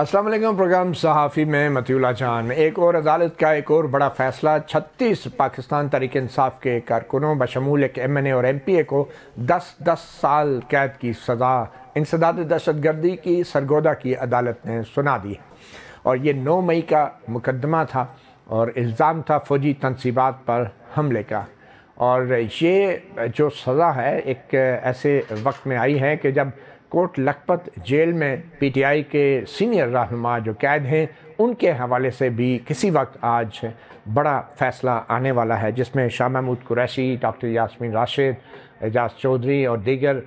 अस्सलाम वालेकुम। प्रोग्राम सहाफ़ी में मतीउल्लाह जान। एक और अदालत का एक और बड़ा फ़ैसला। 36 पाकिस्तान तहरीक इंसाफ के कारकुनों बशमूल एक MNA और MPA को 10-10 साल कैद की सज़ा इंसदाद दहशतगर्दी की सरगोदा की अदालत ने सुना दी। और ये 9 मई का मुकदमा था और इल्ज़ाम था फ़ौजी तनसीबात पर हमले का। और ये जो सज़ा है एक ऐसे वक्त में आई है कि जब कोट लखपत जेल में PTI के सीनियर रहनुमा जो कैद हैं उनके हवाले से भी किसी वक्त आज बड़ा फ़ैसला आने वाला है, जिसमें शाह महमूद कुरैशी, डॉक्टर यास्मीन राशिद, एजाज चौधरी और दीगर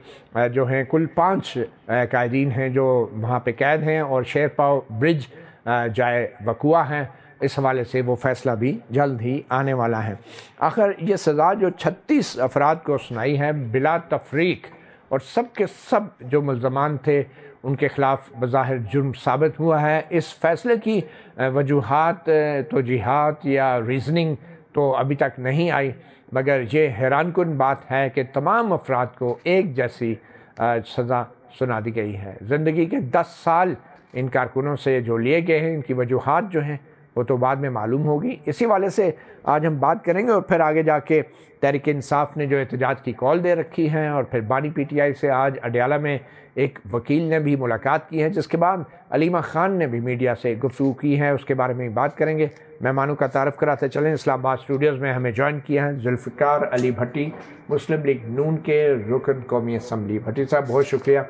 जो हैं कुल 5 कैदीन हैं जो वहाँ पे कैद हैं और शेरपाव ब्रिज जाए वकुआ हैं। इस हवाले से वो फ़ैसला भी जल्द ही आने वाला है। आखिर ये सज़ा जो 36 अफराद को सुनाई है बिला तफरीक और सब के सब जो मुल्ज़मान थे उनके ख़िलाफ़ बज़ाहिर जुर्म साबित हुआ है। इस फ़ैसले की वजूहात तौजीहात या रीज़निंग तो अभी तक नहीं आई, मगर ये हैरानकुन बात है कि तमाम अफराद को एक जैसी सज़ा सुना दी गई है। ज़िंदगी के 10 साल इन कारकुनों से जो लिए गए हैं, इनकी वजूहात जो हैं वो तो बाद में मालूम होगी। इसी वाले से आज हम बात करेंगे और फिर आगे जाके तहरीक इंसाफ ने जो एहतजाज की कॉल दे रखी है और फिर बानी PTI से आज अडयाला में एक वकील ने भी मुलाकात की है, जिसके बाद अलीमा ख़ान ने भी मीडिया से गुफ्तगू की है, उसके बारे में बात करेंगे। मेहमानों का तारफ़ कराते चलें। इस्लामाबाद स्टूडियोज़ में हमें ज्वाइन किया है जुल्फ़िकार अली भट्टी, मुस्लिम लीग नून के रुकन कौमी असम्बली। भट्टी साहब बहुत शुक्रिया।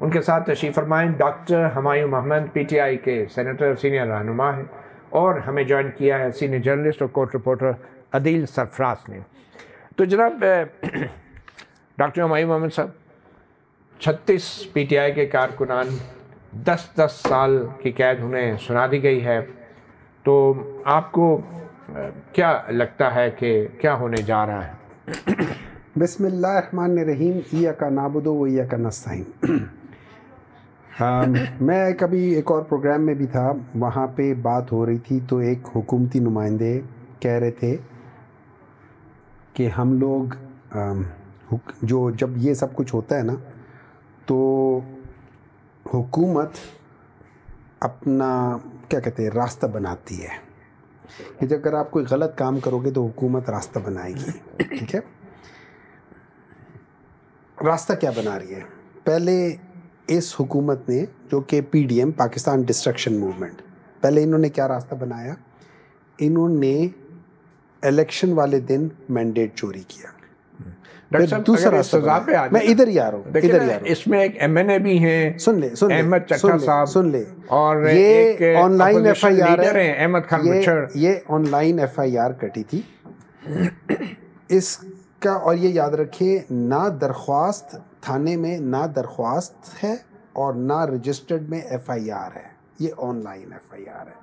उनके साथ तशरीफ़ फरमाएँ डॉक्टर हमायूं मोहम्मद PTI के सेनेटर सीनियर रहनुमा हैं और हमें ज्वाइन किया है सीनियर जर्नलिस्ट और कोर्ट रिपोर्टर अदील सरफराज ने। तो जनाब डॉक्टर हमायूं मोहम्मद साहब, 36 PTI के कारकुनान 10-10 साल की कैद उन्हें सुना दी गई है, तो आपको क्या लगता है कि क्या होने जा रहा है? बिस्मिल्लाहिर्रहमानिर्रहीम, इय्याका नाअबुदु व इय्याका नस्तईन। मैं कभी एक और प्रोग्राम में भी था, वहाँ पे बात हो रही थी तो एक हुकूमती नुमाइंदे कह रहे थे कि हम लोग जो जब ये सब कुछ होता है ना तो हुकूमत अपना क्या कहते हैं रास्ता बनाती है कि अगर आप कोई गलत काम करोगे तो हुकूमत रास्ता बनाएगी। ठीक है, रास्ता क्या बना रही है? पहले इस हुकूमत ने जो कि PDM पाकिस्तान डिस्ट्रक्शन मूवमेंट, पहले इन्होंने क्या रास्ता बनाया? इन्होंने इलेक्शन वाले दिन मैंडेट चोरी किया। दूसरा रास्ता पे मैं इधर ही आ रहा हूँ, इधर ही आ रहा हूँ। इसमें एक MNA भी हैं, सुन ले अहमद चट्टा साहब, सुन ले, और ये ऑनलाइन FIR है, अहमद खान बचर, ये ऑनलाइन FIR कटी थी इसका। और ये याद रखिए, ना दरख्वास्त थाने में ना दरख्वास्त है और ना रजिस्टर्ड में FIR है, ये ऑनलाइन FIR है।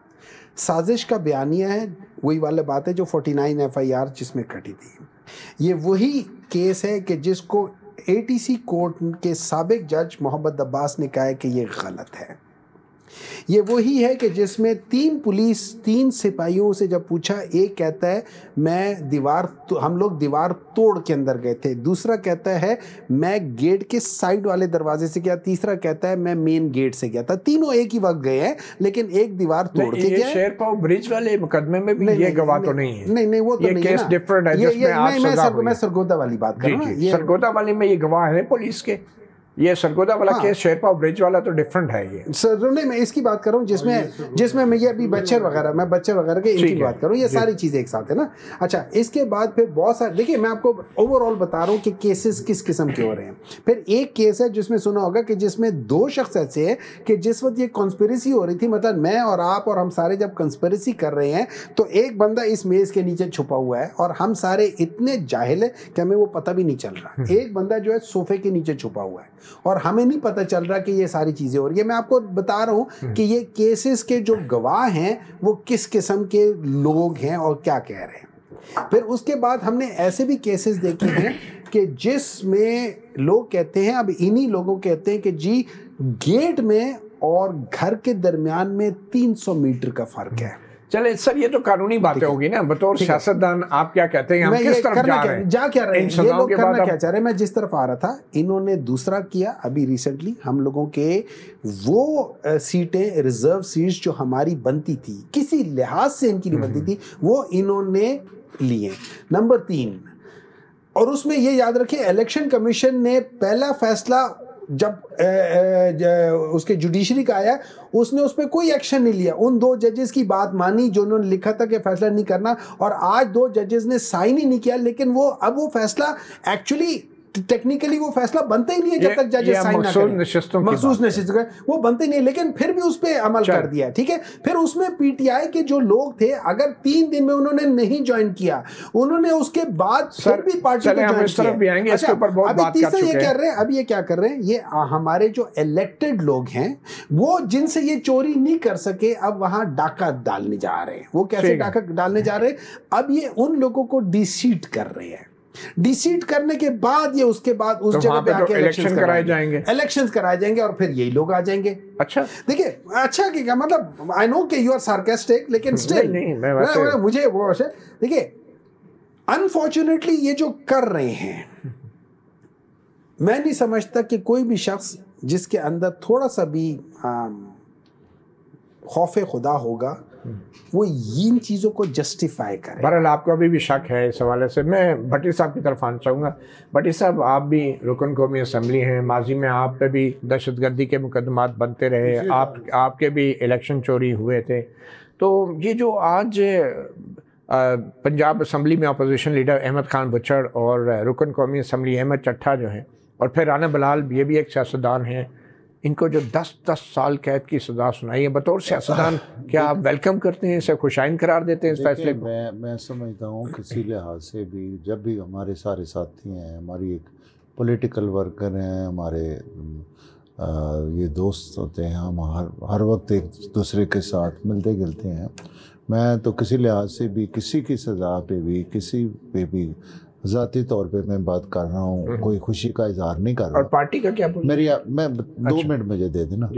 साजिश का बयानिया है, वही वाली बात है जो 49 FIR जिसमें कटी थी। ये वही केस है कि जिसको ATC कोर्ट के साबिक जज मोहम्मद अब्बास ने कहा है कि ये गलत है। ये वही है कि जिसमें 3 सिपाहियों से जब पूछा, एक कहता है हम लोग दीवार तोड़ के अंदर गए थे, दूसरा कहता है मैं गेट के साइड वाले दरवाजे से गया, तीसरा कहता है मैं मेन गेट से गया था। तीनों एक ही वक्त गए हैं, लेकिन एक दीवार तोड़ के गया। शेरपाव ब्रिज वाले मुकदमे में भी ये गवाह तो नहीं है। नहीं, वो तो नहीं है ना, डिफरेंट है जिसमें मैं सरगोदा वाली बात कर रहा हूँ। सरगोदा वाले में ये गवाह है पुलिस के, ये सरगोदा वाला केस शेरपाव ब्रिज वाला तो डिफरेंट है। ये सर नहीं, मैं इसकी बात कर रहा हूँ जिसमें मैं ये अभी बच्चर वगैरह के इनकी बात करूँ। ये सारी चीज़ें एक साथ है ना। अच्छा, इसके बाद फिर बहुत सारे, देखिए मैं आपको ओवरऑल बता रहा हूँ कि केसेस किस किस्म के हो रहे हैं। फिर एक केस है जिसमें सुना होगा कि जिसमें 2 शख्स ऐसे हैं कि जिस वक्त ये कॉन्स्पिरेसी हो रही थी, मतलब मैं और आप और हम सारे जब कंस्पिरेसी कर रहे हैं तो एक बंदा इस मेज़ के नीचे छुपा हुआ है और हम सारे इतने जाहिल है कि हमें वो पता भी नहीं चल रहा। एक बंदा जो है सोफे के नीचे छुपा हुआ है और हमें नहीं पता चल रहा कि ये सारी चीज़ें हो रही है। मैं आपको बता रहा हूँ कि ये केसेस के जो गवाह हैं वो किस किस्म के लोग हैं और क्या कह रहे हैं। फिर उसके बाद हमने ऐसे भी केसेस देखे हैं कि जिसमें लोग कहते हैं, अब इन्हीं लोगों कहते हैं कि जी गेट में और घर के दरमियान में 300 मीटर का फ़र्क है। चले सर, ये तो कानूनी बातें होगी ना, बतौर सियासतदान आप क्या कहते हैं, हम किस तरफ जा रहे हैं, जा क्या रहे हैं, ये लोग करना क्या चाह रहे हैं? मैं जिस तरफ आ रहा था, इन्होंने दूसरा किया अभी रिसेंटली, हम लोगों के वो सीटें, रिजर्व सीट्स जो हमारी बनती थी, किसी लिहाज से इनकी नहीं बनती थी, वो इन्होंने लिए। नंबर 3, और उसमें ये याद रखें, इलेक्शन कमीशन ने पहला फैसला जब उसके जुडिशरी का आया, उसने उस पर कोई एक्शन नहीं लिया। उन 2 जजेस की बात मानी जो उन्होंने लिखा था कि फैसला नहीं करना, और आज 2 जजेस ने साइन ही नहीं किया, लेकिन वो अब वो फैसला एक्चुअली टेक्निकली वो फैसला बनता ही नहीं है जब तक जजेस साइन ना करें। महसूस नशिस्त वो बनते ही नहीं, लेकिन फिर भी उस पर अमल कर दिया, ठीक है। फिर उसमें पीटीआई के जो लोग थे, अगर 3 दिन में उन्होंने नहीं ज्वाइन किया, उन्होंने उसके बाद फिर भी पार्टी को ज्वाइन किया। अच्छा, अभी तीसरा ये कर रहे हैं, अभी ये क्या कर रहे हैं, ये हमारे जो इलेक्टेड लोग हैं, वो जिनसे ये चोरी नहीं कर सके, अब वहां डाका डालने जा रहे हैं। वो कैसे डाका डालने जा रहे हैं? अब ये उन लोगों को डिसीट कर रहे हैं। डिसीट करने के बाद ये उसके बाद उस जगह पे आके इलेक्शन कराए जाएंगे और फिर यही लोग आ जाएंगे। अच्छा, देखिए, अच्छा क्या मतलब, आई नो कि यू आर सार्कास्टिक, लेकिन स्टिल मुझे वो देखिए, अनफॉर्चुनेटली ये जो कर रहे हैं, मैं नहीं समझता कि कोई भी शख्स जिसके अंदर थोड़ा सा भी खौफ खुदा होगा, वो इन चीज़ों को जस्टिफाई करे। बहरहाल आपको अभी भी शक है इस हवाले से। मैं भट्टी साहब की तरफ आना चाहूँगा। भट्टी साहब, आप भी रुकन कौमी असम्बली हैं, माजी में आप पे भी दहशतगर्दी के मुकदमात बनते रहे, आपके भी इलेक्शन चोरी हुए थे। तो ये जो आज पंजाब असम्बली में अपोजिशन लीडर अहमद खान बुचड़ और रुकन कौमी असम्बली अहमद चट्ठा जो हैं, और फिर राना बिलाल, ये भी एक सियासतदान हैं, इनको जो 10-10 साल कैद की सज़ा सुनाई है, बतौर सियासतदान क्या आप वेलकम करते हैं, इसे खुशाइन करार देते हैं इस फैसले को? मैं समझता हूँ किसी लिहाज से भी, जब भी हमारे सारे साथी हैं, हमारी एक पॉलिटिकल वर्कर हैं, हमारे ये दोस्त होते हैं, हम हर वक्त एक दूसरे के साथ मिलते गिलते हैं। मैं तो किसी लिहाज से भी किसी की सज़ा पे भी, किसी पे भी ज़ाती तौर पे मैं बात कर रहा हूँ, कोई खुशी का इजहार नहीं कर रहा। और पार्टी का क्या मैं 2 मिनट मुझे दे देना।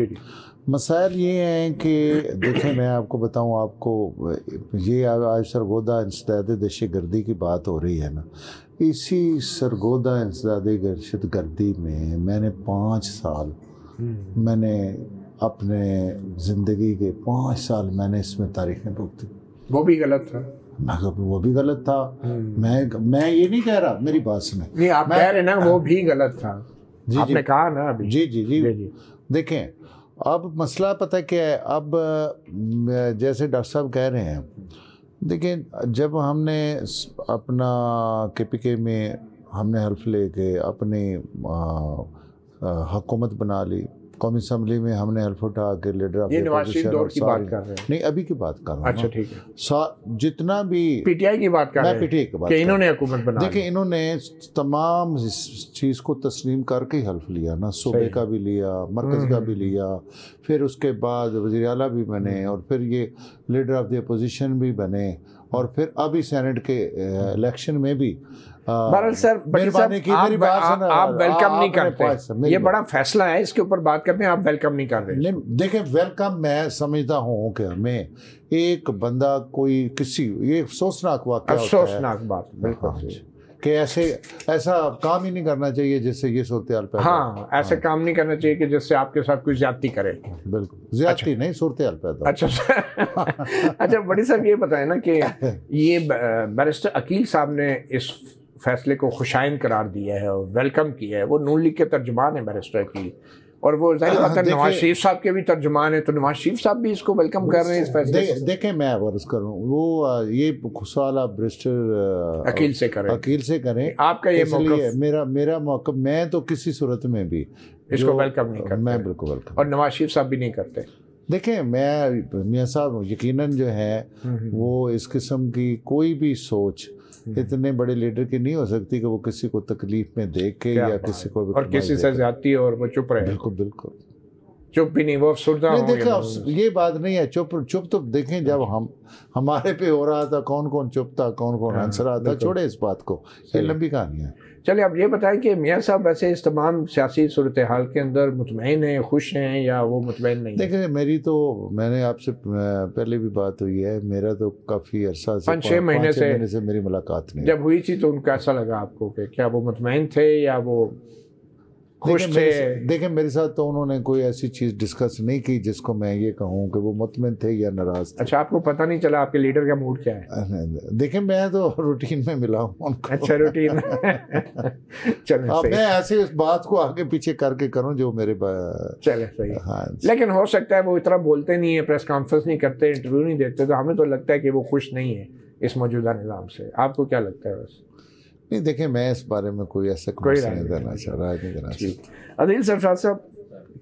मसाइल ये हैं कि देखें, मैं आपको बताऊँ, आपको ये आज सरगोदा इंसदाद दहशतगर्दी की बात हो रही है ना, इसी सरगोदा इंसदाद दहशतगर्दी में मैंने 5 साल मैंने अपने ज़िंदगी के 5 साल मैंने इसमें तारीखें भुगती। वो भी गलत था, वो भी गलत था। मैं ये नहीं कह रहा, मेरी बात सुने। नहीं, आप कह रहे ना वो भी गलत था। जी, आपने कहा ना अभी। जी। देखें, अब मसला पता क्या है, अब जैसे डॉक्टर साहब कह रहे हैं, देखें, जब हमने अपना KPK में हमने हल्फ लेके अपनी हुकूमत बना ली, कौमी असम्बली में हमने हल्फ उठा के लीडर ऑफ नवाज शरीफ दौर की बात कर रहे हैं? नहीं, अभी की बात कर रहा हूँ। अच्छा, ठीक है। जितना भी PTI की बात कर रहे हैं, PTI की बात, इन्होंने हुकूमत बना, देखिए, इन्होंने तमाम इस चीज़ को तस्लीम करके ही हल्फ लिया ना, सूबे का भी लिया, मरकज़ का भी लिया, फिर उसके बाद वज़ीर आला भी बने, और फिर ये लीडर ऑफ द अपोजिशन भी बने, और फिर अभी सेनेट के इलेक्शन में भी सर, आप वेलकम नहीं करते। ये बड़ा फैसला है, इसके ऊपर बात करते हैं, आप वेलकम नहीं कर रहे। देखिए, वेलकम मैं समझता हूँ कि हमें एक बंदा कोई किसी, ये अफसोसनाक वाक़या, अफसोसनाक बात, बिल्कुल, कि ऐसा काम ही नहीं करना चाहिए जिससे ये सूरत-ए-हाल पैदा। हाँ, ऐसे काम नहीं करना चाहिए कि जिससे आपके साथ कोई ज्यादती करे। बिल्कुल, ज्यादती नहीं, सूरत-ए-हाल पैदा। अच्छा, बड़ी साहब ये बताएं ना कि ये बैरिस्टर अकील साहब ने इस फैसले को खुशाइन करार दिया है और वेलकम किया है। वो नून लीग के तर्जुमान है बैरिस्टर अकील, और वो जाहिर बात है नवाज शरीफ साहब के भी तर्जुमान है, तो नवाज शरीफ साहब भी इसको वेलकम कर रहे हैं इस फैसले को। देखें, मैं वर्ज करूँ, वो ये सवाल आप बैरिस्टर अकील से करें। आपका ये मौक़िफ़? मेरा मौक़िफ़, मैं तो किसी सूरत में भी इसको वेलकम नहीं करता। मैं बिल्कुल वेलकम, और नवाज शरीफ साहब भी नहीं करते। देखें, मैं मियाँ साहब यकीनन जो है वो इस किस्म की कोई भी सोच इतने बड़े लीडर की नहीं हो सकती कि वो किसी को तकलीफ में देख के या किसी को और किसी से ज्यादती और वो चुप रहे। बिल्कुल चुप भी नहीं, वो अफसरदा हो गया। ये बात नहीं है, चुप तो देखें, जब हमारे पे हो रहा था, कौन कौन चुप था, कौन कौन हंस रहा था, छोड़े इस बात को, ये लंबी कहानी है। चलिए अब ये बताएं कि मियाँ साहब वैसे इस तमाम सियासी सूरत हाल के अंदर मुतमईन हैं, खुश हैं, या वो मुतमईन नहीं? देखिए मैंने आपसे पहले भी बात हुई है, मेरा तो काफ़ी अरसा से 5-6 महीने से मेरी मुलाकात नहीं। जब हुई थी तो उनका ऐसा लगा आपको कि क्या वो मुतमईन थे या वो खुश थे? देखिए मेरे साथ तो उन्होंने कोई ऐसी चीज़ डिस्कस नहीं की जिसको मैं ये कहूँ कि वो मुतमईन थे या नाराज़ थे। अच्छा, आपको पता नहीं चला आपके लीडर का मूड क्या है? देखिए मैं तो रूटीन में मिला हूँ उनको। अच्छा, रूटीन। चलो अब मैं ऐसे इस बात को आगे पीछे करके करूँ जो मेरे चले सही। हाँ, लेकिन हो सकता है वो इतना बोलते नहीं है, प्रेस कॉन्फ्रेंस नहीं करते, इंटरव्यू नहीं देते, तो हमें तो लगता है कि वो खुश नहीं है इस मौजूदा निज़ाम से। आपको क्या लगता है? बस नहीं, देखिए मैं इस बारे में कोई ऐसा नहीं देना चाह रहा है। आदिल सरफराज साहब,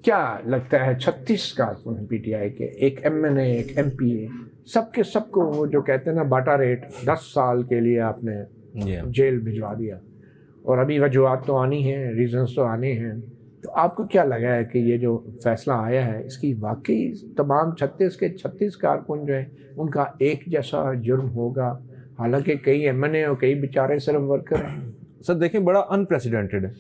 क्या लगता है 36 कारकुन पीटीआई के, एक MNA, एक MPA, सबके सबको वो जो कहते हैं ना बाटा रेट, 10 साल के लिए आपने जेल भिजवा दिया, और अभी वजूहत तो आनी है, रीजंस तो आने हैं, तो आपको क्या लगा है कि ये जो फैसला आया है इसकी वाकई तमाम 36 के 36 कारकुन जो है उनका एक जैसा जुर्म होगा? हालांकि कई MNA और कई बेचारे सिर्फ वर्कर हैं। सर देखें, बड़ा अनप्रेसिडेंटेड है,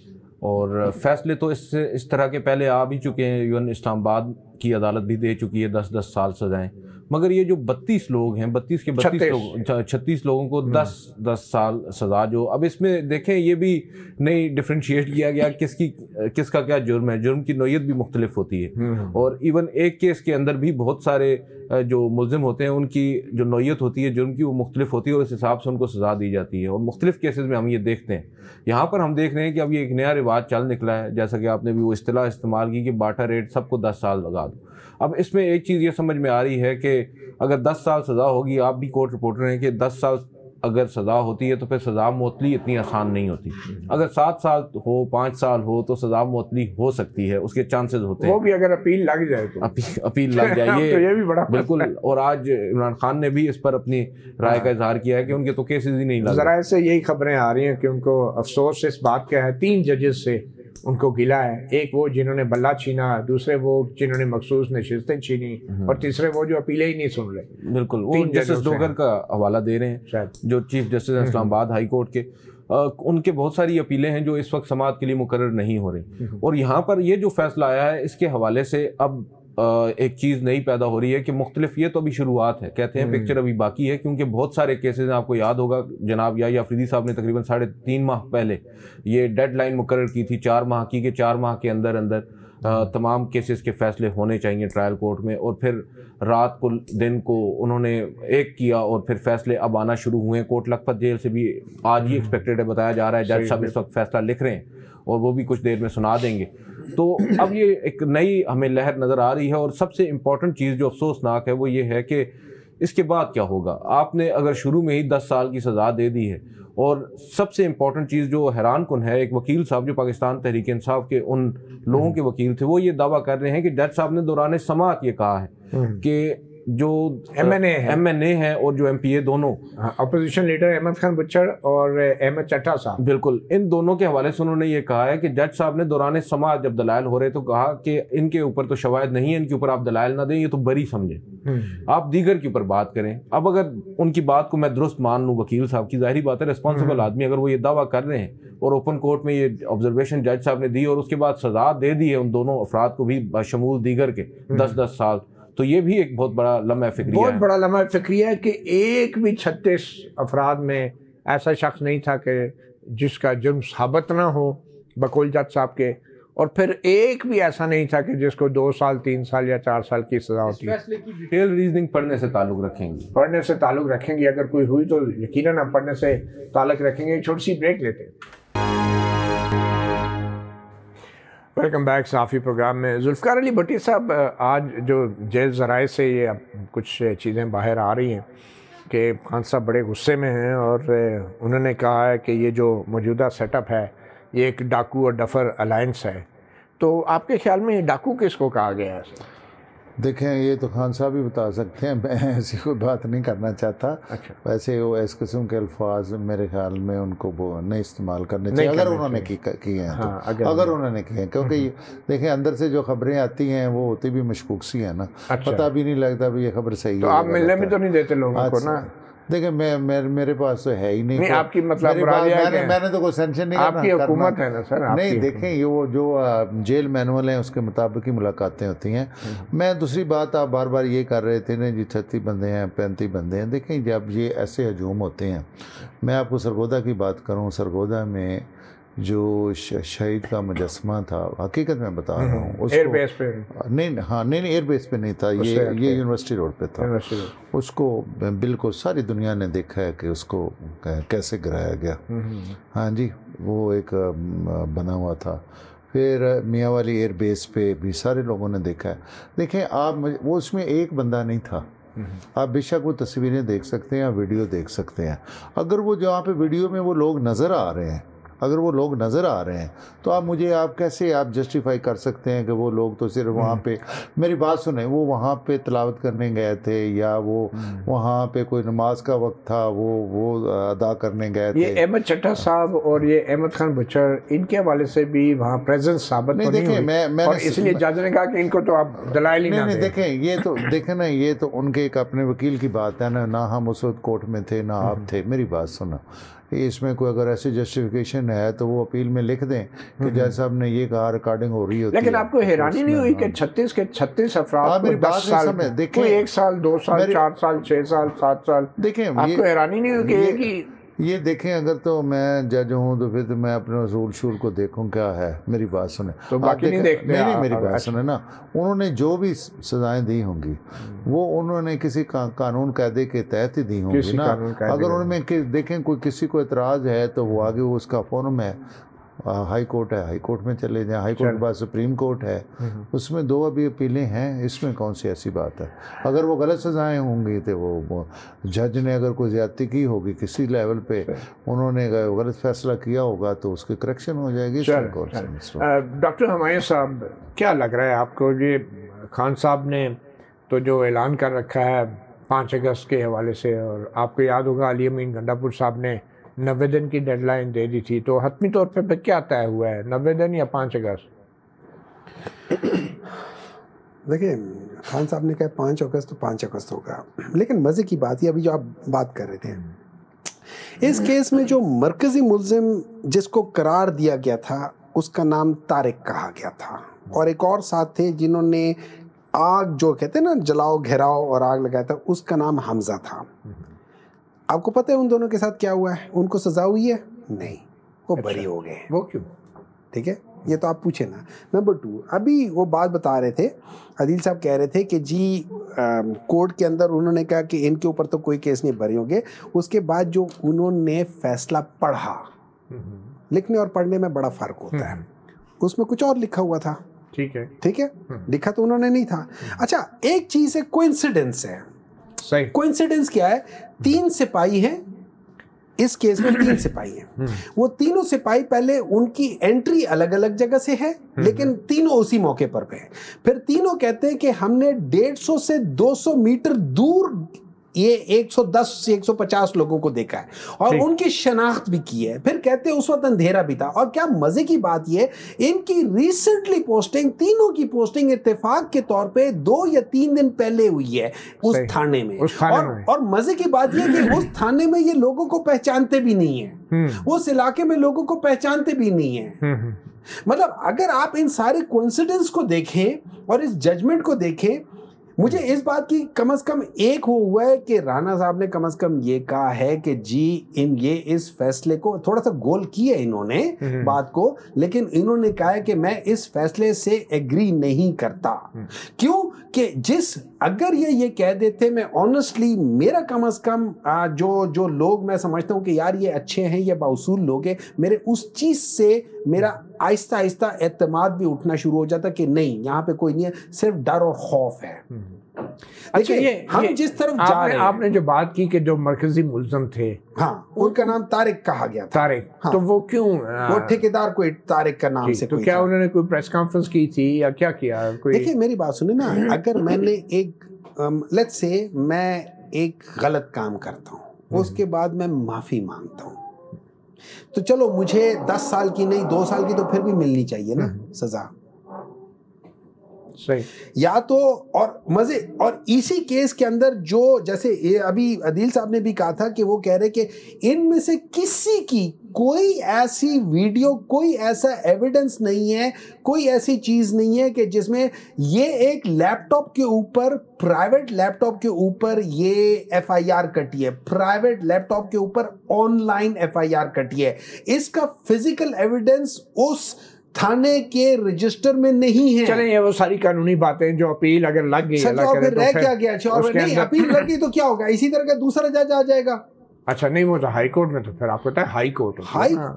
और फैसले तो इस तरह के पहले आ भी चुके हैं। इवन इस्लामाबाद की अदालत भी दे चुकी है 10-10 साल सजाएं, मगर ये जो 32 लोग हैं, 32 के 32 लोग, 36 लोगों को 10-10 साल सज़ा, जो अब इसमें देखें ये भी नहीं डिफ्रेंशिएट किया गया किसका क्या जुर्म है। जुर्म की नौयत भी मुख्तलिफ होती है, और इवन एक केस के अंदर भी बहुत सारे जो मुल्ज़िम होते हैं उनकी जो नौयत होती है जुर्म की वो मुख्तलिफ होती है, और इस हिसाब से उनको सज़ा दी जाती है। और मुख्तलिफ केसेस में हम ये देखते हैं। यहाँ पर हम देख रहे हैं कि अब ये एक नया रिवाज चल निकला है, जैसा कि आपने भी वो इस्तिलाह इस्तेमाल की कि बाटा रेट सबको 10 साल लगा दो। अब इसमें एक चीज़ ये समझ में आ रही है कि अगर 10 साल सज़ा होगी, आप भी कोर्ट रिपोर्टर हैं कि 10 साल अगर सज़ा होती है तो फिर सज़ा मुअत्तली इतनी आसान नहीं होती। अगर 7 साल हो, 5 साल हो तो सज़ा मुअत्तली हो सकती है, उसके चांसेस होते हैं। वो भी अगर अपील लग जाए तो अपील लग जाए तो ये भी बड़ा बिल्कुल। और आज इमरान खान ने भी इस पर अपनी राय का इजहार किया है कि उनके तो केसेस ही नहीं लगे। ज़रा से यही खबरें आ रही हैं कि उनको अफसोस इस बात का है, 3 जजेस से उनको गिला है। एक वो जिन्होंने बल्ला छीना, दूसरे वो जिन्होंने मखसूस नशिस्तें छीनी, और तीसरे वो जो अपीलें ही नहीं सुन रहे। बिल्कुल, वो जस्टिस डोगर का हवाला दे रहे हैं, जो chief justice Islamabad high court के। उनके बहुत सारी अपीलें हैं जो इस वक्त समाअत के लिए मुकर्रर नहीं हो रही। और यहाँ पर ये जो फैसला आया है इसके हवाले से अब एक चीज़ नई पैदा हो रही है कि मुख्तलिफ, ये तो अभी शुरुआत है, कहते हैं पिक्चर अभी बाकी है, क्योंकि बहुत सारे केसेस आपको याद होगा जनाब या अफरीदी साहब ने तकरीबन 3.5 माह पहले ये डेडलाइन मुकर्रर की थी 4 माह की, कि 4 माह के अंदर अंदर तमाम केसेस के फैसले होने चाहिए ट्रायल कोर्ट में। और फिर रात को दिन को उन्होंने एक किया, और फिर फैसले अब आना शुरू हुए। कोट लखपत जेल से भी आज ही एक्सपेक्टेड है, बताया जा रहा है। जज साहब इस वक्त फैसला लिख रहे हैं और वो भी कुछ देर में सुना देंगे। तो अब ये एक नई हमें लहर नज़र आ रही है। और सबसे इम्पॉर्टेंट चीज़ जो अफसोसनाक है वो ये है कि इसके बाद क्या होगा। आपने अगर शुरू में ही 10 साल की सज़ा दे दी है, और सबसे इम्पॉर्टेंट चीज़ जो हैरान कुन है, एक वकील साहब जो पाकिस्तान तहरीक इंसाफ के उन लोगों के वकील थे, वो ये दावा कर रहे हैं कि जज साहब ने दौरान समाअत ये कहा है कि जो MNA है और जो MPA दोनों, अपोजिशन लीडर अहमद खान बुच्चड़ और अहमद चट्टा साहब, बिल्कुल इन दोनों के हवाले से उन्होंने ये कहा है कि जज साहब ने दौरान समाअत जब दलाइल हो रहे तो कहा कि इनके ऊपर तो शवाहिद नहीं है, इनके ऊपर आप दलाइल ना दें, ये तो बरी समझें, आप दीगर के ऊपर बात करें। अब अगर उनकी बात को मैं दुरुस्त मान लूँ वकील साहब की, जाहिर बात है रिस्पॉन्सिबल आदमी अगर वो ये दावा कर रहे हैं और ओपन कोर्ट में ये ऑब्जर्वेशन जज साहब ने दी और उसके बाद सजा दे दी है उन दोनों अफराद को भी बशमूल दीगर के 10-10 साल, तो ये भी एक बहुत बड़ा लम्हा फिक्रिया है। बहुत बड़ा लम्हा फिक्रिया है कि एक भी 36 अफराद में ऐसा शख्स नहीं था कि जिसका जुर्म साबित ना हो बकौल जज साहब के, और फिर एक भी ऐसा नहीं था कि जिसको 2 साल 3 साल या 4 साल की सजा होती है। फैसले की डिटेल रीजनिंग पढ़ने से ताल्लुक रखेंगे, अगर कोई हुई तो यकीनन आप पढ़ने से ताल्लुक रखेंगे। एक छोटी सी ब्रेक लेते हैं। वेलकम बैक सहाफ़ी प्रोग्राम में। जुल्फ़िकार अली भट्टी साहब, आज जो जेल ज़राए से ये अब कुछ चीज़ें बाहर आ रही हैं कि खान साहब बड़े गुस्से में हैं, और उन्होंने कहा है कि ये जो मौजूदा सेटअप है ये एक डाकू और डफर अलायंस है। तो आपके ख्याल में ये डाकू किसको कहा गया है? देखें, ये तो खान साहब ही बता सकते हैं, मैं ऐसी कोई बात नहीं करना चाहता। अच्छा। वैसे वो इस किस्म के अल्फाज मेरे ख्याल में उनको वो नहीं इस्तेमाल करने चाहिए अगर उन्होंने किए हैं। हाँ, तो अगर उन्होंने किए हैं, क्योंकि देखें अंदर से जो खबरें आती हैं वो होती भी मशकूक सी है ना। अच्छा। पता भी नहीं लगता भी ये खबर सही है। तो आप मिलने भी तो नहीं देते लोगों को ना? देखिए मेरे पास तो है ही नहीं, आपकी मतलब मैंने तो कोई सेंशन नहीं आपकी हुकूमत है ना सर। नहीं देखें, ये वो जो जेल मैनुअल है उसके मुताबिक ही मुलाकातें होती हैं। मैं दूसरी बात, आप बार बार ये कर रहे थे ना जी 36 बंदे हैं 35 बंदे हैं। देखें जब ये ऐसे हजूम होते हैं, मैं आपको सरगोदा की बात करूँ, सरगोदा में जो शहीद का मुजस्मा था, हकीकत में बता रहा हूँ, उसको एयरबेस पे नहीं एयरबेस पे नहीं था, ये यूनिवर्सिटी रोड पे था। उसको बिल्कुल सारी दुनिया ने देखा है कि उसको कैसे गिराया गया। हाँ जी, वो एक बना हुआ था। फिर मियाँ वाली एयरबेस पे भी सारे लोगों ने देखा है। देखें आप, वो उसमें एक बंदा नहीं था। आप बेशक वो तस्वीरें देख सकते हैं या वीडियो देख सकते हैं। अगर वो जहाँ पे वीडियो में वो लोग नज़र आ रहे हैं, अगर वो लोग नज़र आ रहे हैं, तो आप कैसे आप जस्टिफाई कर सकते हैं कि वो लोग तो सिर्फ वहाँ पे, मेरी बात सुने, वो वहाँ पे तिलावत करने गए थे या वो वहाँ पे कोई नमाज का वक्त था वो अदा करने गए थे। ये अहमद चट्टा साहब और ये अहमद खान बुचर, इनके हवाले से भी वहाँ प्रेजेंस साबित नहीं, देखें मैं और इसलिए जज ने कहा कि इनको तो आप दलाइल ही नहीं देखें। ये तो देखें ना, ये तो उनके एक अपने वकील की बात है ना हम उस वक्त कोर्ट में थे ना आप थे। मेरी बात सुना, इसमें कोई अगर ऐसी जस्टिफिकेशन है तो वो अपील में लिख दें कि जज साहब ने ये कहा, रिकॉर्डिंग हो रही होती है। लेकिन आपको हैरानी नहीं हुई कि 36 के 36 अफराद को 10 साल, देखें 1 साल 2 साल 4 साल 6 साल 7 साल, देखें आपको हैरानी नहीं हुई कि ये देखें, अगर तो मैं जज हूँ तो फिर तो मैं अपने रसूल शूर को देखूँ क्या है। मेरी बात सुने, तो बाकी नहीं देखते। नहीं मेरी बात सुने ना, उन्होंने जो भी सजाएं दी होंगी वो उन्होंने किसी कानून कायदे के तहत ही दी होंगी ना। अगर उनमें देखें कोई किसी को एतराज़ है तो वो आगे वो उसका फॉर्म है, हाई कोर्ट है, हाई कोर्ट में चले जाएं। हाई कोर्ट के बाद सुप्रीम कोर्ट है, उसमें 2 अभी अपीलें हैं। इसमें कौन सी ऐसी बात है? अगर वो गलत सजाएं होंगी तो वो जज ने अगर कोई ज़्यादती की होगी किसी लेवल पे, उन्होंने गलत फैसला किया होगा तो उसकी करेक्शन हो जाएगी। डॉक्टर हुमायूं साहब, क्या लग रहा है आपको, ये खान साहब ने तो जो ऐलान कर रखा है 5 अगस्त के हवाले से, और आपको याद होगा अली अमीन गंडापुर साहब ने 90 दिन की डेडलाइन दे दी थी, तो हतमी तौर पे क्या तय हुआ है, 90 दिन या 5 अगस्त? देखिए खान साहब ने कहा 5 अगस्त तो 5 अगस्त होगा, लेकिन मज़े की बात ये अभी जो आप बात कर रहे थे, इस केस में जो मरकजी मुल्जिम जिसको करार दिया गया था उसका नाम तारिक कहा गया था, और एक और साथ थे जिन्होंने आग, जो कहते हैं ना जलाओ घेराओ और आग लगाया था, उसका नाम हमजा था। आपको पता है उन दोनों के साथ क्या हुआ है? उनको सजा हुई है? नहीं, वो बरी हो गए। वो क्यों? ठीक है, ये तो आप पूछे ना। नंबर 2, अभी वो बात बता रहे थे, अदील साहब कह रहे थे कि जी कोर्ट के अंदर उन्होंने कहा कि इनके ऊपर तो कोई केस नहीं, बरी होंगे। उसके बाद जो उन्होंने फैसला पढ़ा, लिखने और पढ़ने में बड़ा फ़र्क होता है, उसमें कुछ और लिखा हुआ था। ठीक है, लिखा तो उन्होंने नहीं था। अच्छा, एक चीज़ है, कोइंसिडेंस है। सही। कोइंसिडेंस क्या है? 3 सिपाही हैं इस केस में, 3 सिपाही हैं। वो तीनों सिपाही, पहले उनकी एंट्री अलग अलग जगह से है, लेकिन तीनों उसी मौके पर पे हैं। फिर तीनों कहते हैं कि हमने 150 से 200 मीटर दूर ये 110 से 150 लोगों को देखा है और उनकी शनाख्त भी की है। फिर कहते हैं उस वक्त अंधेरा भी था। और क्या मजे की बात ये, इनकी रिसेंटली पोस्टिंग, तीनों की पोस्टिंग इत्तेफाक के तौर पे 2 या 3 दिन पहले हुई है उस थाने में। और मजे की बात ये कि उस थाने में ये लोगों को पहचानते भी नहीं है, उस इलाके में लोगों को पहचानते भी नहीं है। मतलब अगर आप इन सारे कोइंसिडेंस को देखें और इस जजमेंट को देखें, मुझे इस बात की कम से कम एक हुआ है कि राणा साहब ने कम से कम ये कहा है कि जी इस फैसले को थोड़ा सा गोल किया इन्होंने बात को, लेकिन इन्होंने कहा है कि मैं इस फैसले से एग्री नहीं करता। क्यों? कि अगर ये कह देते, मैं ऑनेस्टली, मेरा कम से कम जो लोग मैं समझता हूँ कि यार ये अच्छे हैं, ये बाउसूल लोग हैं, मेरे उस चीज़ से मेरा आहिस्ता आहिस्ता एतमाद भी उठना शुरू हो जाता कि नहीं, यहाँ पे कोई नहीं है, सिर्फ डर और खौफ है। अच्छा, ये जिस तरफ जा रहे हैं, आपने जो बात की कि जो मरकजी मुल्ज़िम थे, हाँ, उनका नाम तारिक कहा गया था। तारिक, हाँ, तो वो क्यों? वो ठेकेदार को तारिक का नाम से, तो क्या उन्होंने कोई प्रेस कॉन्फ्रेंस की थी या क्या किया? देखिए मेरी बात सुने ना, अगर मैंने लेट्स से मैं एक गलत काम करता हूँ, उसके बाद मैं माफी मांगता हूँ, तो चलो मुझे 10 साल की नहीं 2 साल की तो फिर भी मिलनी चाहिए ना सजा। सही। या तो और मजे, और इसी केस के अंदर जो जैसे ये अभी अदील साहब ने भी कहा था कि वो कह रहे कि इनमें से किसी की कोई ऐसी वीडियो, कोई ऐसा एविडेंस नहीं है, कोई ऐसी चीज नहीं है कि जिसमें ये एक लैपटॉप के ऊपर, प्राइवेट लैपटॉप के ऊपर ये एफआईआर कटी है, प्राइवेट लैपटॉप के ऊपर ऑनलाइन एफआईआर कटी है। इसका फिजिकल एविडेंस उस थाने के रजिस्टर में नहीं है। चलें, ये वो सारी कानूनी बातें जो अपील अगर लग गई, सर, तो फिर रह क्या गया? और नहीं, अपील लग गई तो क्या होगा? इसी तरह का दूसरा जज आ जाएगा। अच्छा, नहीं, वो तो हाई कोर्ट में, तो फिर आपको पता है हाई कोर्ट,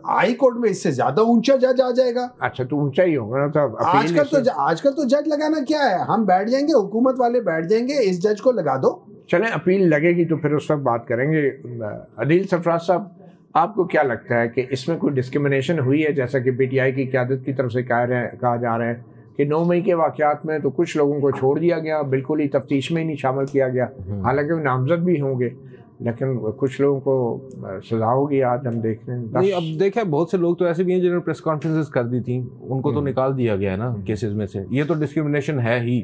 हाई कोर्ट में इससे ज्यादा ऊंचा जज आ जाएगा। अच्छा, तो ऊंचा ही होगा ना। तो आजकल तो जज लगाना क्या है, हम बैठ जाएंगे, हुकूमत वाले बैठ जाएंगे, इस जज को लगा दो। चलें, अपील लगेगी तो फिर उस वक्त बात करेंगे। अदील सरफराज साहब, आपको क्या लगता है कि इसमें कोई डिस्क्रिमिनेशन हुई है? जैसा कि पीटीआई की क़यादत की तरफ से कहा जा रहा है कि 9 मई के वाक़यात में तो कुछ लोगों को छोड़ दिया गया, बिल्कुल ही तफ्तीश में ही नहीं शामिल किया गया, हालांकि वो नामजद भी होंगे, लेकिन कुछ लोगों को सजा होगी। आज हम देख रहे हैं। नहीं, अब देखा, बहुत से लोग तो ऐसे भी हैं जिन्होंने प्रेस कॉन्फ्रेंसेस कर दी थी, उनको तो निकाल दिया गया है ना केसेस में से। ये तो डिस्क्रिमिनेशन है ही।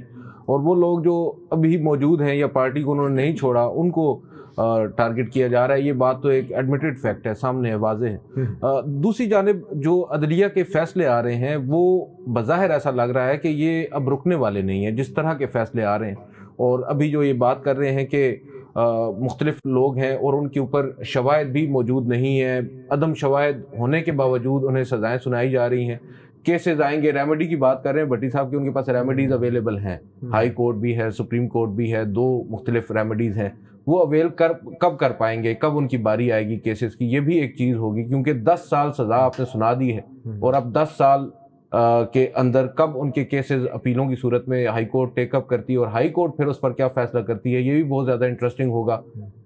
और वो लोग जो अभी मौजूद हैं या पार्टी को उन्होंने नहीं छोड़ा, उनको टारगेट किया जा रहा है। ये बात तो एक एडमिटेड फैक्ट है, सामने है, वाज़ेह है। दूसरी जानिब जो अदलिया के फैसले आ रहे हैं, वो बज़ाहिर ऐसा लग रहा है कि ये अब रुकने वाले नहीं हैं, जिस तरह के फैसले आ रहे हैं। और अभी जो ये बात कर रहे हैं कि मुख्तलिफ लोग हैं और उनके ऊपर शवाहिद भी मौजूद नहीं है, अदम शवाहिद होने के बावजूद उन्हें सज़ाएँ सुनाई जा रही हैं, केसेस आएंगे। रेमेडी की बात कर रहे हैं भट्टी साहब की, उनके पास रेमेडीज़ अवेलेबल हैं, हाई कोर्ट भी है, सुप्रीम कोर्ट भी है, 2 मुख्तलिफ रेमेडीज़ हैं। वो अवेल कब कर पाएंगे, कब उनकी बारी आएगी केसेस की, ये भी एक चीज़ होगी। क्योंकि 10 साल सज़ा आपने सुना दी है, और अब 10 साल के अंदर कब उनके केसेस अपीलों की सूरत में हाई कोर्ट टेकअप करती है और हाई कोर्ट फिर उस पर क्या फैसला करती है, ये भी बहुत ज़्यादा इंटरेस्टिंग होगा।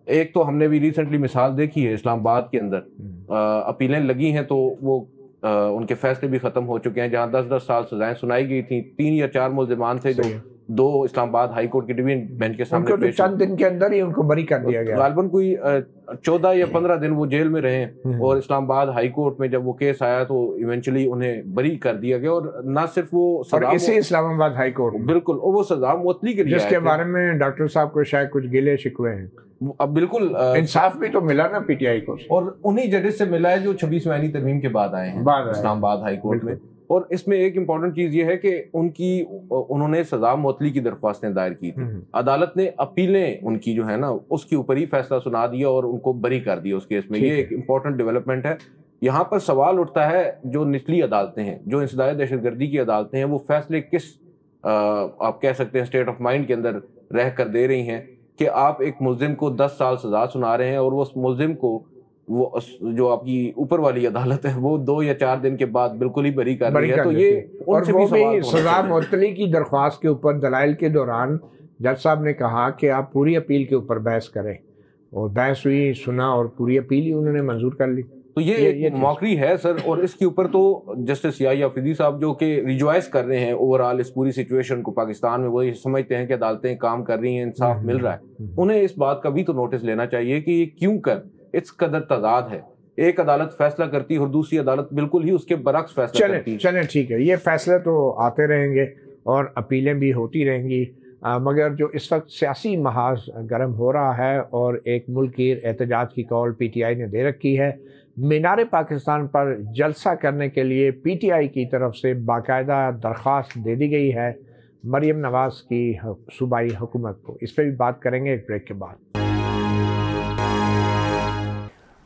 एक तो हमने भी रिसेंटली मिसाल देखी है, इस्लामाबाद के अंदर अपीलें लगी हैं तो वो उनके फैसले भी ख़त्म हो चुके हैं, जहाँ 10-10 साल सजाएं सुनाई गई थी। 3 या 4 मुल्ज़िमान थे जो 2 इस्लामाबाद हाई कोर्ट की डिवीजन बेंच के सामने पेश, चंद दिन के अंदर ही उनको बरी कर दिया गया। गालबन कोई 14 या 15 दिन वो जेल में रहे, और इस्लामाबाद हाई कोर्ट में जब वो केस आया तो इवेंचुअली उन्हें बरी कर दिया गया। और ना सिर्फ वो सजा, इसी इस्लामाबाद हाई कोर्ट, बिल्कुल, और वो सजा मुअत्तली के लिए, जिसके बारे में डॉक्टर साहब को शायद कुछ गिले शिकवे हैं। अब बिल्कुल इंसाफ भी तो मिला ना पीटीआई को, और उन्हीं जजेस से मिला है जो 26वीं आईनी तरमीम के बाद आए हैं इस्लामाबाद हाई कोर्ट में। और इसमें एक इम्पॉर्टेंट चीज़ ये है कि उन्होंने सजा मुअत्तली की दरख्वास्तें दायर की थी, अदालत ने अपीलें उनकी जो है ना उसके ऊपर ही फैसला सुना दिया और उनको बरी कर दिया उस केस में। ये एक इम्पॉर्टेंट डेवलपमेंट है। यहाँ पर सवाल उठता है, जो निचली अदालतें हैं, जो इंसदाद दहशतगर्दी की अदालतें हैं, वो फैसले किस आप कह सकते हैं स्टेट ऑफ माइंड के अंदर रह कर दे रही हैं कि आप एक मुल्जिम को 10 साल सजा सुना रहे हैं और वो उस मुल्जिम को वो जो आपकी ऊपर वाली अदालत है वो 2 या 4 दिन के बाद बिल्कुल ही बरी कर रही है। तो ये और वो भी सजा मुअत्तली की दरख्वास्त के ऊपर दलाइल के दौरान जज साहब ने कहा कि आप पूरी अपील के ऊपर बहस करें, और बहस हुई, सुना, और पूरी अपील ही उन्होंने मंजूर कर ली। तो ये मौकरी है सर। और इसके ऊपर तो जस्टिस याहिया अफरीदी साहब जो कि रिजॉइस कर रहे हैं ओवरऑल इस पूरी सिचुएशन को पाकिस्तान में, वो ये समझते हैं कि अदालतें काम कर रही हैं, इंसाफ मिल रहा है। उन्हें इस बात का भी तो नोटिस लेना चाहिए कि ये क्यों कर इस कदर तजाद है। एक अदालत फैसला करती है और दूसरी अदालत बिल्कुल ही उसके बरक्स फैसला करती है। चलें, ठीक है, ये फैसले तो आते रहेंगे और अपीलें भी होती रहेंगी, मगर जो इस वक्त सियासी महाज गर्म हो रहा है और एक मुल्क की एहतजाज की कॉल पीटीआई ने दे रखी है। मीनार पाकिस्तान पर जलसा करने के लिए पीटीआई की तरफ से बाकायदा दरख्वास्त दे दी गई है मरियम नवाज़ की सूबाई हुकूमत को। इस पर भी बात करेंगे एक ब्रेक के बाद।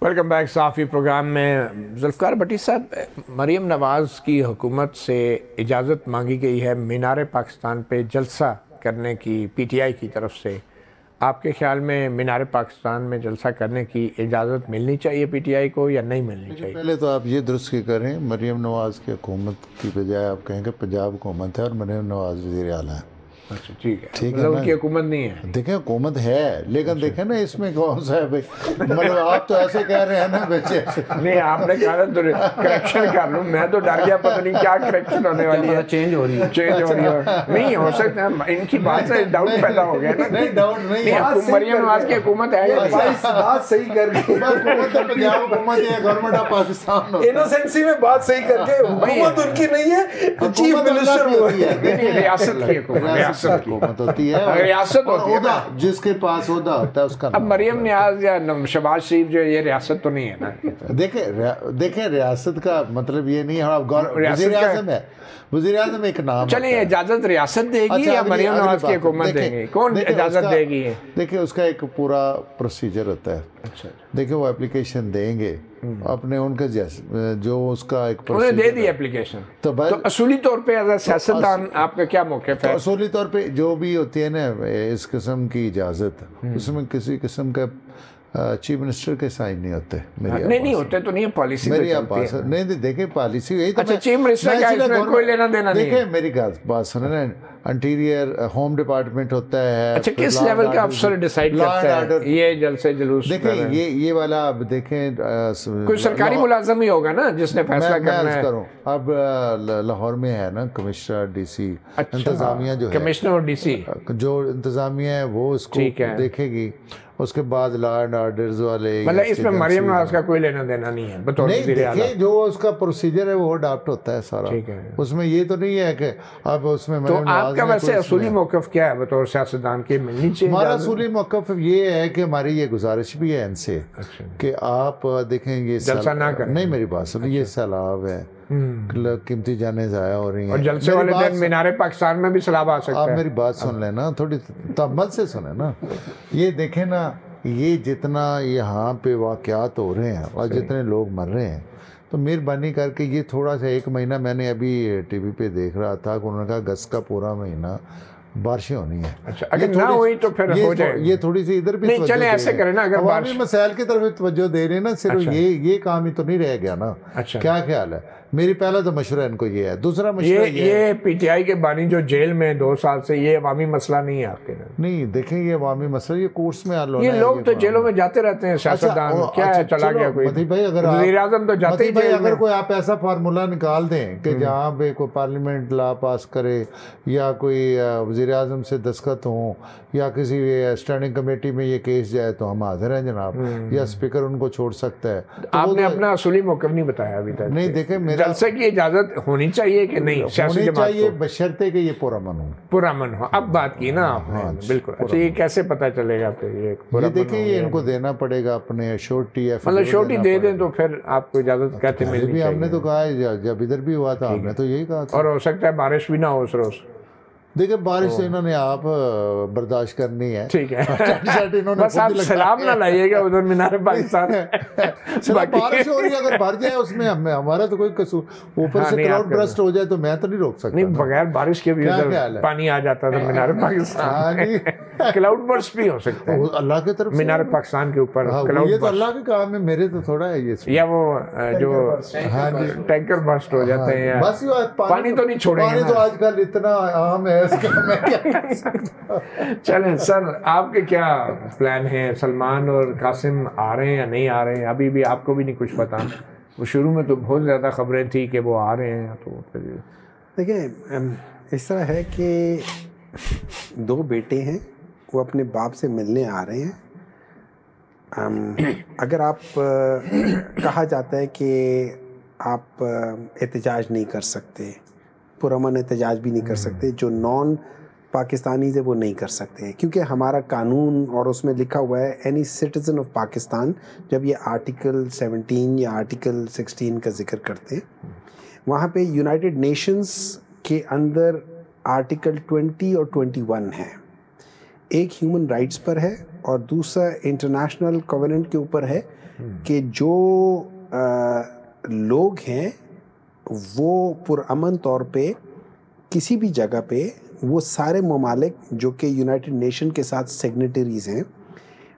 वेलकम बैक साफ़ी प्रोग्राम में। जुल्फ़िकार भट्टी साहब, मरियम नवाज़ की हुकूमत से इजाज़त मांगी गई है मीनार पाकिस्तान पे जलसा करने की पीटीआई की तरफ से। आपके ख्याल में मीनार पाकिस्तान में जलसा करने की इजाज़त मिलनी चाहिए पीटीआई को या नहीं मिलनी चाहिए? पहले तो आप ये दुरुस्त करें, मरियम नवाज़ की हुकूमत की बजाय आप कहेंगे पंजाब हुकूमत है और मरियम नवाज़ वज़ीर आला है। अच्छा ठीक है, ठीक है मतलब ना? उनकी हुकूमत नहीं है। देखें हुकूमत है, लेकिन देखें ना इसमें कौन सा है भाई, मतलब आप तो ऐसे कह रहे हैं ना बच्चे। नहीं आपने कहा तो करेक्शन कर लूं, मैं तो डर गया पता नहीं क्या करेक्शन होने वाली है, चेंज हो रही है, चेंज हो रही है। नहीं हो सकता है, इनकी बात से डाउट पैदा हो गया ना। नहीं डाउट नहीं, मरियम नवाज की हुकूमत है या नहीं? बात सही करके हुकूमत तो पंजाब हुकूमत है, गवर्नमेंट ऑफ पाकिस्तान होता है। इनोसेंसी में बात सही करके हुकूमत उनकी नहीं है, चीफ मिनिस्टर होती है, रियासत की हुकूमत होती है, रियासत होती है ना। जिसके पास ओहदा होता है उसका। अब मरियम नियाज या शहबाज शरीफ जो ये रियासत तो नहीं है ना। देखे रियासत का मतलब ये नहीं है आप वज़ीर आज़म है, वज़ीर आज़म एक नाम। चलिए इजाजत रियासत देगी या मरियम नवाज की हुकूमत देगी, कौन इजाजत देगी? देखिए उसका एक पूरा प्रोसीजर होता है। अच्छा, देखिए वो एप्लीकेशन देंगे अपने उनके जैसे जो उसका एक उन्हें दे दी एप्लीकेशन, तो असूली तौर पे एज सियासतदान आपका क्या मौक़िफ़ है? असूली तौर पे जो भी होती है ना इस किस्म की इजाज़त, उसमें किसी किस्म का चीफ मिनिस्टर के साइन नहीं होते। नहीं होते तो नहीं, पॉलिसी मेरी पास नहीं, देखे पॉलिसी यही तो। अच्छा, चीफ मिनिस्टर का इसमें कोई लेना देना नहीं है। देखे मेरी बात सुने ना, इंटीरियर होम डिपार्टमेंट होता है। अच्छा, किस लेवल का अफसर डिसाइड करता है ये जलसे जुलूस? देखें ये वाला अब देखें कोई सरकारी मुलाजम ही होगा ना जिसने फैसला करना है। अब लाहौर में है ना कमिश्नर डीसी, इंतजामिया जो है कमिश्नर और डीसी जो इंतजामिया है वो इसको देखेगी, उसके बाद लॉ एंड ऑर्डर्स वाले। मतलब इसमें मरियम नवाज का कोई लेना देना नहीं है बतौर वज़ीर आज़म। जो उसका प्रोसीजर है वो अडॉप्ट होता है सारा, ठीक है। उसमें ये तो नहीं है कि अब उसमें तो आपका वैसे असूली मौक़िफ़ क्या है बतौर सियासतदान के? मिलनी चाहिए। हमारा असूली मौक़िफ़ ये है कि हमारी ये गुजारिश भी है इनसे कि आप देखें ये जलसा ना करें। नहीं मेरी बात सुनिए, ये सैलाब है, कीमती जानें ज़ाया हो रही हैं, और जलसे वाले दिन मीनारे पाकिस्तान में भी सैलाब आ सकता है। आप मेरी बात सुन लेना, थोड़ी तअम्मुल से सुने ना। ये देखें ना, ये जितना यहाँ पे वाक़यात हो रहे हैं और जितने लोग मर रहे हैं, तो मेहरबानी करके ये थोड़ा सा 1 महीना मैंने अभी टीवी पे देख रहा था कि उन्होंने कहा अगस्त का पूरा महीना बारिशें होनी है। अच्छा, अगर ना हुई तो फिर हो जाए। ये थोड़ी सी इधर भी नहीं, चले ऐसे करें ना, अगर बारिश मसाइल की तरफ तवज्जो दे रहे हैं ना, सिर्फ ये काम ही तो नहीं रह गया ना। अच्छा, क्या ख्याल है? मेरी पहला तो मशवरा इनको ये है, दूसरा मशवरा ये पीटीआई के बानी जो जेल में 2 साल से, ये अवामी मसला नहीं है आपके? नहीं देखें, ये अवामी मसला, ये कोर्स में ये लोग तो जेलों में जाते रहते हैं सियासतदान। क्या है, चला गया कोई भाई, अगर वज़ीर आज़म तो जाते ही, अगर कोई आप ऐसा फार्मूला निकाल दें कि जहाँ पे कोई पार्लियामेंट लॉ पास करे या कोई वज़ीर आज़म से दस्तखत हो या किसी स्टैंडिंग कमेटी में ये केस जाए तो हम हाजिर हैं जनाब, या स्पीकर उनको छोड़ सकता है। आपने अपना असूली मौक़िफ़ नहीं बताया अभी तक। नहीं देखें, मेरा जलसे की इजाज़त होनी चाहिए कि नहीं? होनी चाहिए बशर्ते कि ये पुरअमन हो। पुरअमन हो, अब बात की ना आपने। बिल्कुल। अच्छा, ये कैसे पता चलेगा फिर? ये देखें, ये इनको देना पड़ेगा अपने श्योरिटी, मतलब श्योरिटी दे दें तो फिर आपको इजाज़त कहते मिलनी चाहिए। हमने तो कहा है, जब इधर भी हुआ था हमने तो यही कहा था। और हो सकता है बारिश भी ना हो उस रोज़। देखिए बारिश से इन्होंने आप बर्दाश्त करनी है, ठीक है। बस आप सलाम ना लाइएगा उधर मीनार पाकिस्तान। बारिश हो रही है, अगर भर जाए उसमें हमारा तो कोई कसूर, ऊपर से क्लाउड बर्स्ट हो जाए तो मैं तो नहीं रोक सकता। नहीं, बगैर बारिश के भी उधर पानी आ जाता था मीनार पाकिस्तान। क्लाउड बर्स्ट भी हो सकता है अल्लाह की तरफ, मीनार पाकिस्तान के ऊपर। ये तो अल्लाह के काम है, मेरे तो थोड़ा है ये। या वो जो टैंकर बर्स्ट हो जाते हैं, बस पानी तो नहीं छोड़ेंगे। पानी तो आजकल इतना आम है, मैं क्या कर सकता हूं। चलें सर, आपके क्या प्लान है? सलमान और कासिम आ रहे हैं या नहीं आ रहे हैं? अभी भी आपको भी नहीं कुछ पता। वो शुरू में तो बहुत ज़्यादा खबरें थी कि वो आ रहे हैं, तो देखिए इस तरह है कि 2 बेटे हैं, वो अपने बाप से मिलने आ रहे हैं। अगर आप कहा जाता है कि आप एहतजाज नहीं कर सकते, पुरअमन एहतजाज भी नहीं कर सकते, जो नॉन पाकिस्तानीज़ है वो नहीं कर सकते हैं, क्योंकि हमारा कानून और उसमें लिखा हुआ है एनी सिटीज़न ऑफ पाकिस्तान। जब ये आर्टिकल 17 या आर्टिकल 16 का जिक्र करते हैं, वहाँ पे यूनाइटेड नेशंस के अंदर आर्टिकल 20 और 21 है। एक ह्यूमन राइट्स पर है और दूसरा इंटरनेशनल कॉवेनेंट के ऊपर है कि जो लोग हैं वो पुरअमन तौर पे किसी भी जगह पे, वो सारे ममालिक जो कि यूनाइटेड नेशन के साथ सिग्नेटरीज़ हैं,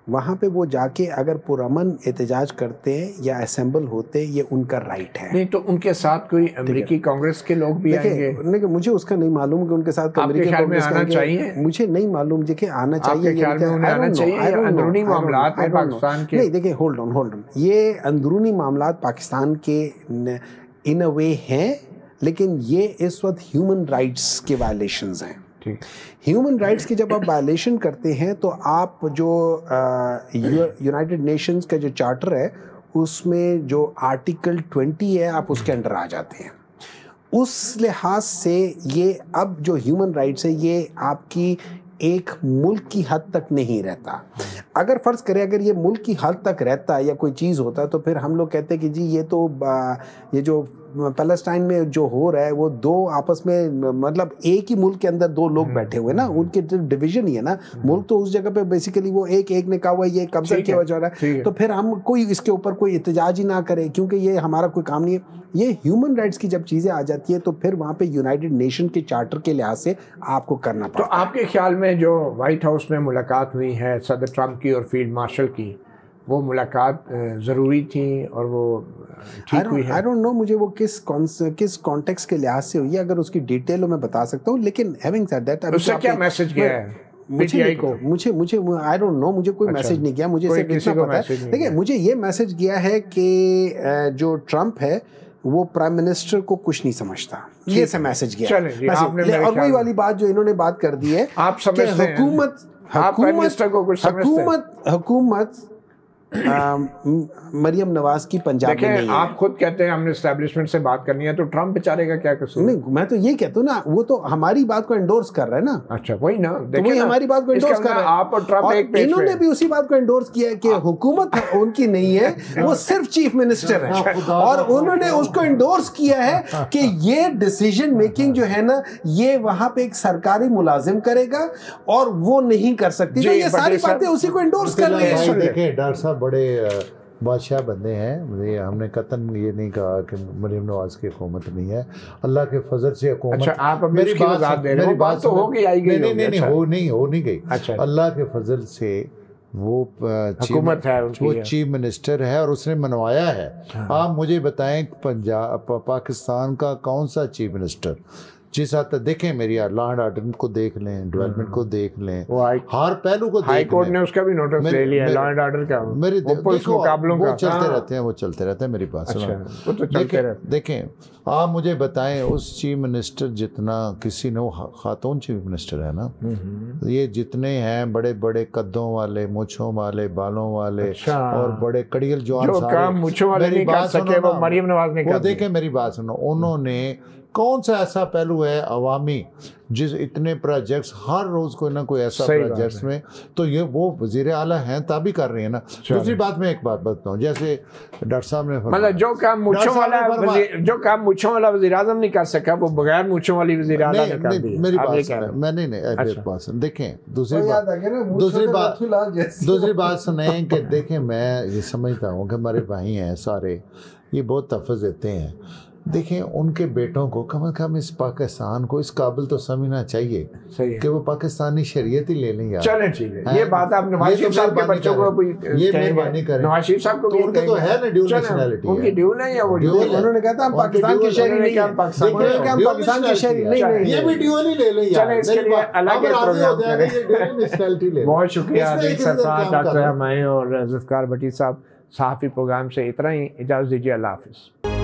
वहाँ पे वो जाके अगर पुरअमन एहतजाज करते हैं या असेंबल होते हैं, ये उनका राइट है। नहीं तो उनके साथ कोई अमेरिकी कांग्रेस के लोग भी आएंगे? देखिए मुझे उसका नहीं मालूम कि उनके साथ अमेरिकी कांग्रेस आना चाहिए, मुझे नहीं मालूम। देखिए आना चाहिए, अंदरूनी मामलात में पाकिस्तान के, नहीं देखिए होल्ड ऑन, ये अंदरूनी मामलात पाकिस्तान के इन अ वे हैं, लेकिन ये इस वक्त ह्यूमन राइट्स के वायलेशंस हैं। ह्यूमन राइट्स की जब आप वायलेशन करते हैं तो आप जो यूनाइटेड नेशंस का जो चार्टर है उसमें जो आर्टिकल 20 है आप उसके अंडर आ जाते हैं। उस लिहाज से ये अब जो ह्यूमन राइट्स है ये आपकी एक मुल्क की हद तक नहीं रहता। अगर फ़र्ज़ करें अगर ये मुल्क की हद तक रहता या कोई चीज़ होता तो फिर हम लोग कहते कि जी ये तो ये जो पैलेस्टाइन में जो हो रहा है वो दो आपस में मतलब एक ही मुल्क के अंदर दो लोग बैठे हुए ना, उनके डिवीजन ही है ना। मुल्क तो उस जगह पे बेसिकली वो एक ने कहा हुआ ये कब्जा किया जा रहा है, तो फिर हम कोई इसके ऊपर कोई एहतजाज ही ना करें क्योंकि ये हमारा कोई काम नहीं है। ये ह्यूमन राइट्स की जब चीज़ें आ जाती है तो फिर वहाँ पे यूनाइटेड नेशन के चार्टर के लिहाज से आपको करना पड़ता है। तो आपके ख्याल में जो वाइट हाउस में मुलाकात हुई है सदर ट्रंप की और फील्ड मार्शल की, वो मुलाकात ज़रूरी थी और वो ठीक हुई है? आई डोंट नो मुझे वो किस कॉन्टेक्स्ट के लिहाज से हुई है, अगर उसकी डिटेल में बता सकता हूँ। लेकिन हैविंग सेड दैट उससे क्या मैसेज गया है पीटीआई को? मुझे आई डोंट नो, मुझे कोई मैसेज नहीं गया, मुझे सिर्फ इतना पता है। देखिए मुझे ये मैसेज गया है कि जो ट्रंप है वो प्राइम मिनिस्टर को कुछ नहीं समझता, ये से मैसेज गया है। और वही वाली बात जो इन्होंने बात कर दी है आप समझते हैं हुकूमत मरियम नवाज की पंजाब में नहीं है। आप खुद कहते हैं हमने एस्टैब्लिशमेंट से बात करनी है, तो ट्रंप बेचारे का क्या कसूर? नहीं मैं तो ये कहता हूँ ना, वो तो हमारी बात को एंडोर्स कर रहा है ना। अच्छा वही ना, तो वही हमारी बात को एंडोर्स कर रहा है। आप और ट्रंप एक पेज इन्होंने भी उसी बात को एंडोर्स किया है कि हुकूमत उनकी नहीं है, वो सिर्फ चीफ मिनिस्टर है, और उन्होंने उसको एंडोर्स किया है कि ये डिसीजन मेकिंग जो है ना ये वहां पे एक सरकारी मुलाजिम करेगा और वो नहीं कर सकती। तो ये सारी बातें उसी को एंडोर्स कर रही है। देखिए डॉक्टर साहब बड़े बादशाह बंदे हैं, हमने कतन ये नहीं कहा कि मरियम नवाज की हुकूमत नहीं है, अल्लाह के फजल से हुकूमत। अच्छा आप मेरी बात तो हो गई आई गई? नहीं हो नहीं गई। अच्छा अल्लाह के फजल से वो हुकूमत है, वो चीफ मिनिस्टर है और उसने मनवाया है। आप मुझे बताएं पाकिस्तान का कौन सा चीफ मिनिस्टर जिस हद तक देखें मेरी लॉ एंड ऑर्डर को देख लें, डेवलपमेंट को देख लें, हर पहलू को हाई कोर्ट ने उसका भी नोटिस ले लिया लॉ एंड ऑर्डर का, मेरे मुकाबलों का वो चलते रहते हैं मेरी बात सुनो। देखें आप मुझे बताएं उस चीफ मिनिस्टर जितना किसी ने, वो खातून चीफ मिनिस्टर है ना, ये जितने हैं बड़े बड़े कद्दों वाले, मूंछों वाले, बालों वाले और बड़े कड़ियल जवान, मेरी बात सुनो, वो मरियम नवाज ने वो देखें मेरी बात सुनो, उन्होंने कौन सा ऐसा पहलू है अवामी जिस इतने प्रोजेक्ट्स हर रोज कोई ना कोई ऐसा प्रोजेक्ट्स में, तो ये वो वजीर आला हैं तभी कर रही है ना। दूसरी बात मैं एक बात बताऊं, जैसे डॉक्टर साहब ने मतलब जो काम मूंछों वाला वजीर आजम नहीं कर सका वो बगैर मूंछों वाली वजीर आला ने कर दी। मेरी बात मैंने देखें दूसरी बात सुने कि देखें मैं ये समझता हूँ कि हमारे भाई हैं सारे, ये बहुत तफज़ देते हैं। देखें उनके बेटों को कम से कम इस पाकिस्तान को इस काबिल तो समझना चाहिए कि वो पाकिस्तानी शरीयत ही ले लें यार। चलें ठीक है, ये बात आप नवाज शरीफ साहब के बच्चों को ये मेहरबानी करें। नवाज शरीफ साहब को उनके तो है ना ड्यूल नेशनलिटी, उनकी ड्यूल है या वो उन्होंने कहा था हम पाकिस्तान के शहरी नहीं हैं, पाकिस्तान के शहरी नहीं, ये भी ड्यूल ही ले लें यार। चलें इसके लिए अलग प्रोग्राम। बहुत शुक्रिया डॉक्टर हमारे और जुल्फ़िकार भट्टी साहब, सहाफ़ी प्रोग्राम से इतना ही, इजाज़त दीजिए, अल्लाह हाफ़िज़।